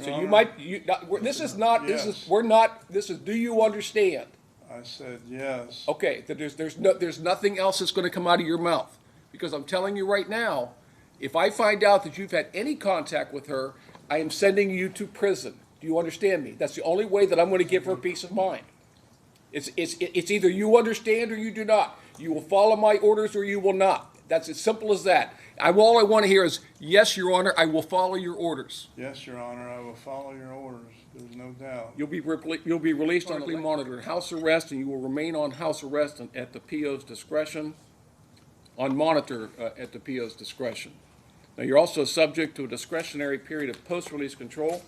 So you might, this is not, this is, we're not, this is, do you understand? I said yes. Okay, that there's nothing else that's gonna come out of your mouth. Because I'm telling you right now, if I find out that you've had any contact with her, I am sending you to prison. Do you understand me? That's the only way that I'm gonna give her peace of mind. It's either you understand or you do not. You will follow my orders or you will not. That's as simple as that. All I want to hear is, yes, Your Honor, I will follow your orders. Yes, Your Honor, I will follow your orders. There's no doubt. You'll be released on monitored house arrest, and you will remain on house arrest at the PO's discretion, on monitor at the PO's discretion. Now, you're also subject to a discretionary period of post-release control,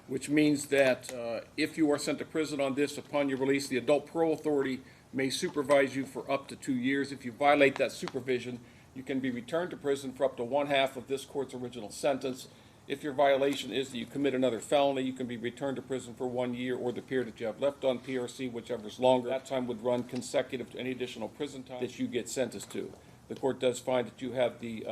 which means that if you are sent to prison on this upon your release, the adult parole authority may supervise you for up to 2 years. If you violate that supervision, you can be returned to prison for up to 1/2 of this court's original sentence. If your violation is that you commit another felony, you can be returned to prison for 1 year or the period that you have left on PRC, whichever is longer. That time would run consecutive to any additional prison time that you get sentenced to. The court does find that you have the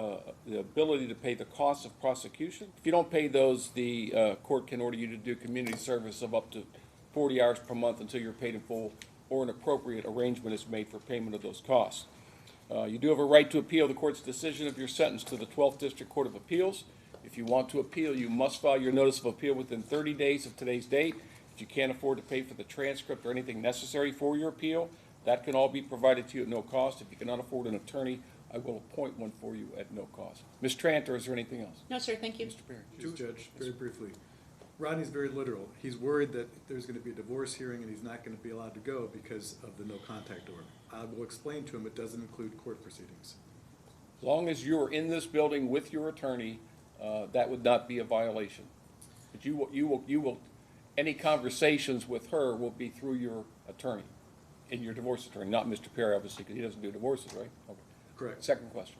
ability to pay the costs of prosecution. If you don't pay those, the court can order you to do community service of up to 40 hours per month until you're paid in full, or an appropriate arrangement is made for payment of those costs. You do have a right to appeal the court's decision of your sentence to the 12th District Court of Appeals. If you want to appeal, you must file your notice of appeal within 30 days of today's date. If you can't afford to pay for the transcript or anything necessary for your appeal, that can all be provided to you at no cost. If you cannot afford an attorney, I will appoint one for you at no cost. Ms. Tranter, is there anything else? No, sir, thank you. Mr. Perry. Judge, very briefly. Rodney's very literal. He's worried that there's going to be a divorce hearing and he's not going to be allowed to go because of the no contact order. I will explain to him it doesn't include court proceedings. As long as you're in this building with your attorney, that would not be a violation. But you will, any conversations with her will be through your attorney, and your divorce attorney, not Mr. Perry, obviously, because he doesn't do divorces, right? Okay. Correct. Second question.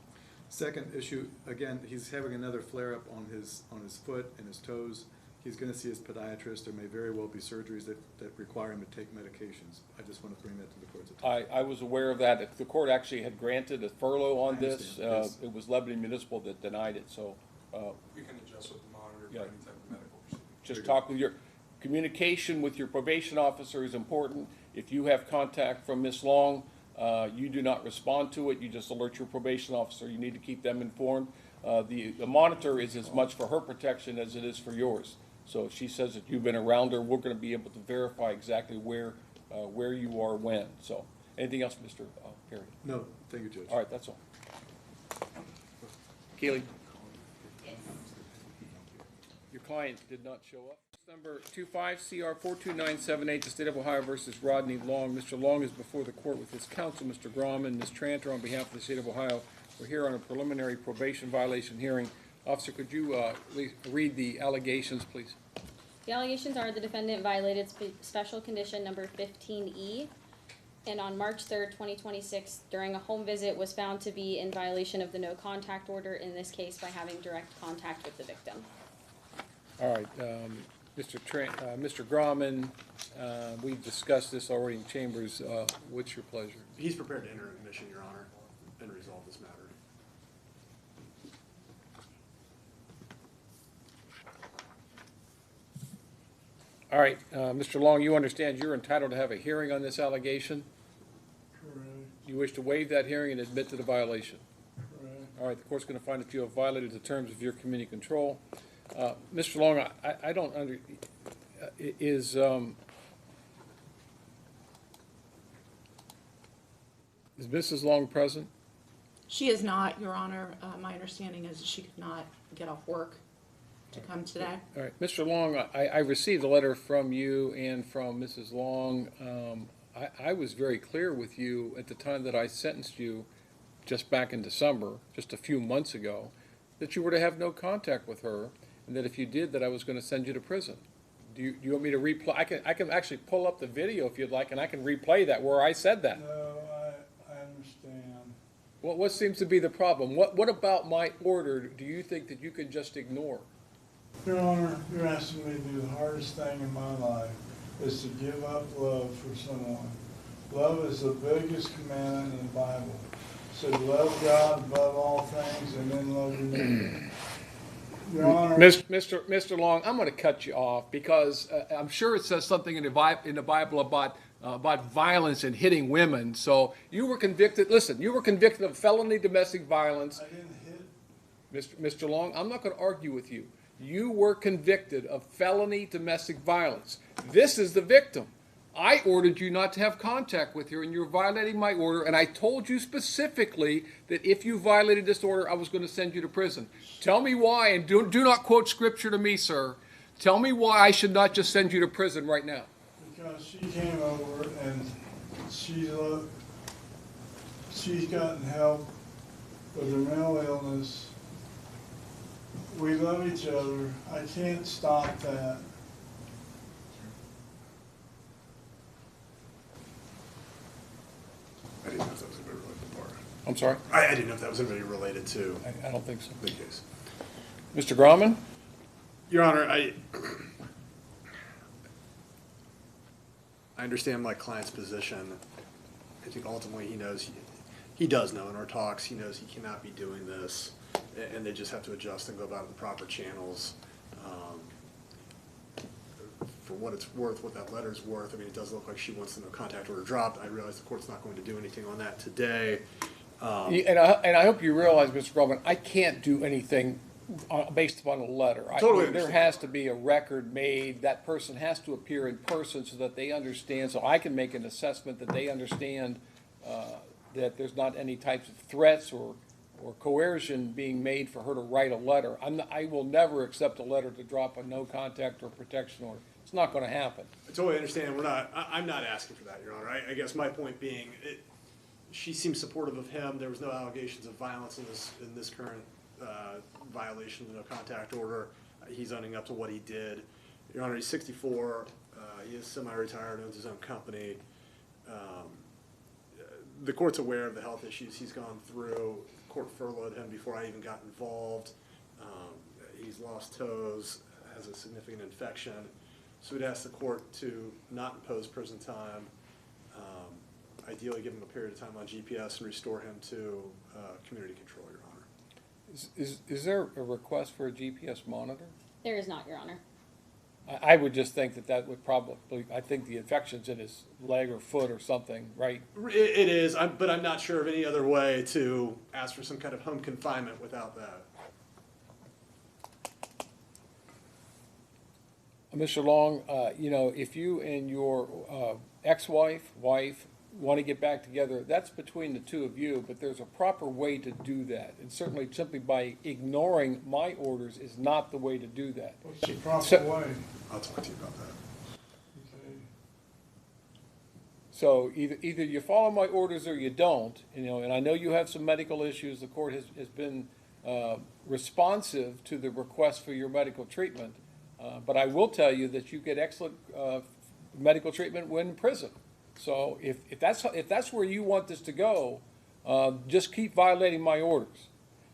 Second issue, again, he's having another flare-up on his foot and his toes. He's going to see his podiatrist. There may very well be surgeries that require him to take medications. I just want to bring that to the court's attention. I was aware of that. If the court actually had granted a furlough on this, yes. it was Lebanon Municipal that denied it, so. We can adjust with the monitor for Yeah. any type of medical procedure. Just talk with your, communication with your probation officer is important. If you have contact from Ms. Long, you do not respond to it, you just alert your probation officer. You need to keep them informed. The monitor is as much for her protection as it is for yours. So if she says that you've been around her, we're going to be able to verify exactly where you are when. So anything else, Mr. Perry? No, thank you, Judge. All right, that's all. Keely? Your client did not show up. Number 25CR42978, the State of Ohio versus Rodney Long. Mr. Long is before the court with his counsel, Mr. Grom, and Ms. Tranter on behalf of the State of Ohio. We're here on a preliminary probation violation hearing. Officer, could you read the allegations, please? The allegations are the defendant violated special condition number 15E, and on March 3rd, 2026, during a home visit, was found to be in violation of the no contact order, in this case by having direct contact with the victim. All right, Mr. Grauman, we've discussed this already in chambers. What's your pleasure? He's prepared to enter a commission, Your Honor, and resolve this matter. All right, Mr. Long, you understand you're entitled to have a hearing on this allegation? Correct. You wish to waive that hearing and admit to the violation? Correct. All right, the court's going to find that you have violated the terms of your community control. Mr. Long, I don't is Mrs. Long present? She is not, Your Honor. My understanding is that she could not get off work to come today. All right, Mr. Long, I received a letter from you and from Mrs. Long. I was very clear with you at the time that I sentenced you, just back in December, just a few months ago, that you were to have no contact with her, and that if you did, that I was going to send you to prison. Do you want me to replay? I can actually pull up the video if you'd like, and I can replay that where I said that. No, I understand. What seems to be the problem? What about my order do you think that you can just ignore? Your Honor, you're asking me to do the hardest thing in my life, is to give up love for someone. Love is the biggest commandment in the Bible. So love God above all things and then love your neighbor. Your Honor, Mr. Long, I'm going to cut you off because I'm sure it says something in the Bible about violence and hitting women. So you were convicted. Listen, you were convicted of felony domestic violence. I didn't hit. Mr. Long, I'm not going to argue with you. You were convicted of felony domestic violence. This is the victim. I ordered you not to have contact with her, and you're violating my order, and I told you specifically that if you violated this order, I was going to send you to prison. Tell me why, and do not quote scripture to me, sir. Tell me why I should not just send you to prison right now. Because she came over and she's gotten help with her mental illness. We love each other. I can't stop that. I didn't know if that was anybody related to Barbara. I'm sorry? I didn't know if that was anybody related to I don't think so. the case. Mr. Grauman? Your Honor, I understand my client's position. I think ultimately he knows, he does know in our talks, he knows he cannot be doing this, and they just have to adjust and go about it the proper channels. For what it's worth, what that letter's worth, I mean, it does look like she wants the no contact order dropped. I realize the court's not going to do anything on that today. And I hope you realize, Mr. Grauman, I can't do anything based upon a letter. Totally There understand. has to be a record made. That person has to appear in person so that they understand, so I can make an assessment that they understand that there's not any types of threats or coercion being made for her to write a letter. I will never accept a letter to drop a no contact or protection order. It's not going to happen. I totally understand. I'm not asking for that, Your Honor. I guess my point being, she seems supportive of him. There was no allegations of violence in this current violation of the no contact order. He's owning up to what he did. Your Honor, he's 64. He is semi-retired, owns his own company. The court's aware of the health issues he's gone through. The court furloughed him before I even got involved. He's lost toes, has a significant infection. So we'd ask the court to not impose prison time, ideally give him a period of time on GPS and restore him to community control, Your Honor. Is there a request for a GPS monitor? There is not, Your Honor. I would just think that would probably, I think the infection's in his leg or foot or something, right? It is, but I'm not sure of any other way to ask for some kind of home confinement without that. Mr. Long, if you and your ex-wife, wife, want to get back together, that's between the two of you, but there's a proper way to do that. And certainly simply by ignoring my orders is not the way to do that. What's the proper So- way? I'll talk to you about that. Okay. So either you follow my orders or you don't, and I know you have some medical issues. The court has been responsive to the request for your medical treatment. But I will tell you that you get excellent medical treatment when in prison. So if that's where you want this to go, just keep violating my orders.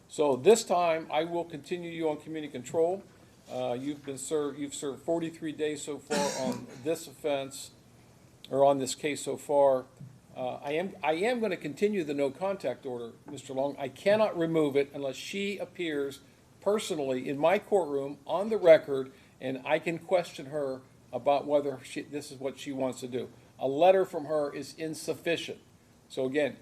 So this time I will continue you on community control. You've served 43 days so far on this offense, or on this case so far. I am going to continue the no contact order, Mr. Long. I cannot remove it unless she appears personally in my courtroom on the record, and I can question her about whether this is what she wants to do. A letter from her is insufficient. So again,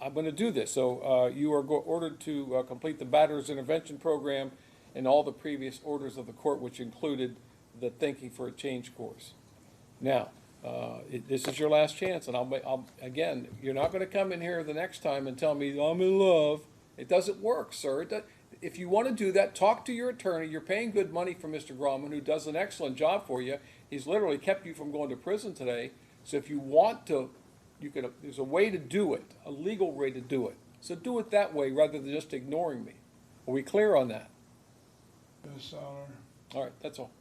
I'm going to do this. So you are ordered to complete the batterer's intervention program and all the previous orders of the court, which included the thinking for a change course. Now, this is your last chance, and again, you're not going to come in here the next time and tell me I'm in love. It doesn't work, sir. If you want to do that, talk to your attorney. You're paying good money for Mr. Grauman, who does an excellent job for you. He's literally kept you from going to prison today. So if you want to, there's a way to do it, a legal way to do it. So do it that way rather than just ignoring me. Are we clear on that? Yes, Honor. All right, that's all.